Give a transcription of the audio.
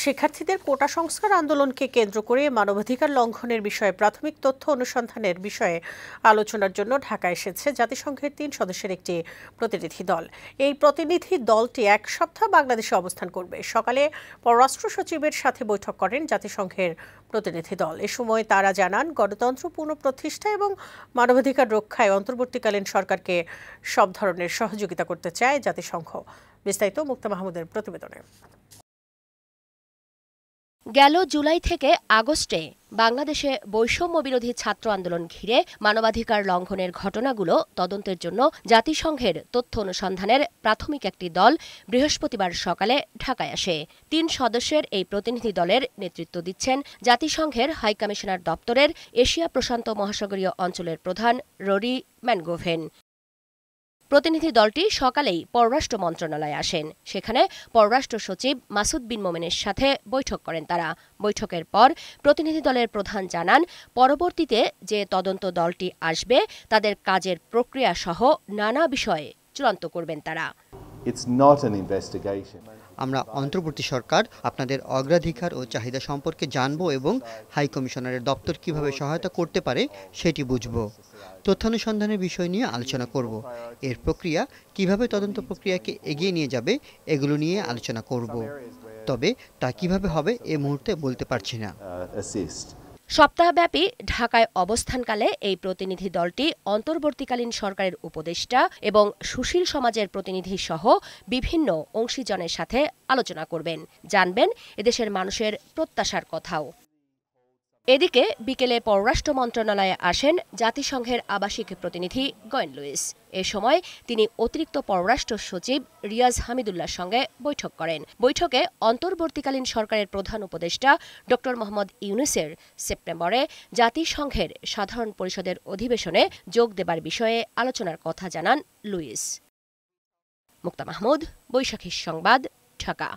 শিক্ষার্থীদের কোটা সংস্কার আন্দোলনকে কেন্দ্র করে মানবাধিকার লঙ্ঘনের বিষয়ে প্রাথমিক তথ্য অনুসন্ধানের বিষয়ে আলোচনার জন্য ঢাকা এসেছে জাতিসংঘের ৩ সদস্যের একটি প্রতিনিধি দল। এই প্রতিনিধি দলটি এক সপ্তাহ বাংলাদেশে অবস্থান করবে। সকালে পররাষ্ট্র সচিবের সাথে বৈঠক করেন জাতিসংঘের প্রতিনিধি দল। এ সময় তারা জানান, গণতন্ত্র পুনঃপ্রতিষ্ঠা এবং মানবাধিকার রক্ষায় অন্তর্বর্তীকালীন সরকারকে সব ধরনের সহযোগিতা করতে চায় জাতিসংঘ। বিস্তারিত মুক্তা মাহমুদের প্রতিবেদনে। গেল জুলাই থেকে আগস্টে বাংলাদেশে বৈষম্য বিরোধী ছাত্র আন্দোলন ঘিরে মানবাধিকার লঙ্ঘনের ঘটনাগুলো তদন্তের জন্য জাতিসংঘের তথ্য অনুসন্ধানের প্রাথমিক একটি দল বৃহস্পতিবার সকালে ঢাকায় আসে। ৩ সদস্যের এই প্রতিনিধি দলের নেতৃত্ব দিচ্ছেন জাতিসংঘের হাইকমিশনার দপ্তরের এশিয়া প্রশান্ত মহাসাগরীয় অঞ্চলের প্রধান রোরি ম্যানগোভেন। প্রতিনিধি দলটি সকালেই পররাষ্ট্র মন্ত্রণালয়ে আসেন। সেখানে পররাষ্ট্র সচিব মাসুদ বিন মোমেনের সাথে বৈঠক করেন তারা। বৈঠকের পর প্রতিনিধি দলের প্রধান জানান, পরবর্তীতে যে তদন্ত দলটি আসবে তাদের কাজের প্রক্রিয়া সহ নানা বিষয়ে চূড়ান্ত করবেন তারা। আমরা অন্তর্বর্তী সরকার আপনাদের অগ্রাধিকার ও চাহিদা সম্পর্কে জানব এবং হাই কমিশনারের দপ্তর কিভাবে সহায়তা করতে পারে সেটি বুঝব। তথ্যানুসন্ধানের বিষয় নিয়ে আলোচনা করব। এর প্রক্রিয়া কিভাবে তদন্ত প্রক্রিয়াকে এগিয়ে নিয়ে যাবে এগুলো নিয়ে আলোচনা করব। তবে তা কিভাবে হবে এ মুহূর্তে বলতে পারছি না। সপ্তাহব্যাপী ঢাকায় অবস্থানকালে এই প্রতিনিধি দলটি অন্তর্বর্তীকালীন সরকারের উপদেষ্টা এবং সুশীল সমাজের প্রতিনিধি সহ বিভিন্ন অংশীজনের সাথে আলোচনা করবেন, জানবেন এদেশের মানুষের প্রত্যাশার কথাও। এদিকে বিকেলে পররাষ্ট্র মন্ত্রণালয়ে আসেন জাতিসংঘের আবাসিক প্রতিনিধি গয়েন লুইস। এ সময় তিনি অতিরিক্ত পররাষ্ট্র সচিব রিয়াজ হামিদুল্লাহর সঙ্গে বৈঠক করেন। বৈঠকে অন্তর্বর্তীকালীন সরকারের প্রধান উপদেষ্টা ড মোহাম্মদ ইউনূসের সেপ্টেম্বরে জাতিসংঘের সাধারণ পরিষদের অধিবেশনে যোগ দেবার বিষয়ে আলোচনার কথা জানান লুইস। মুক্তা মাহমুদ, বৈশাখী সংবাদ, ঢাকা।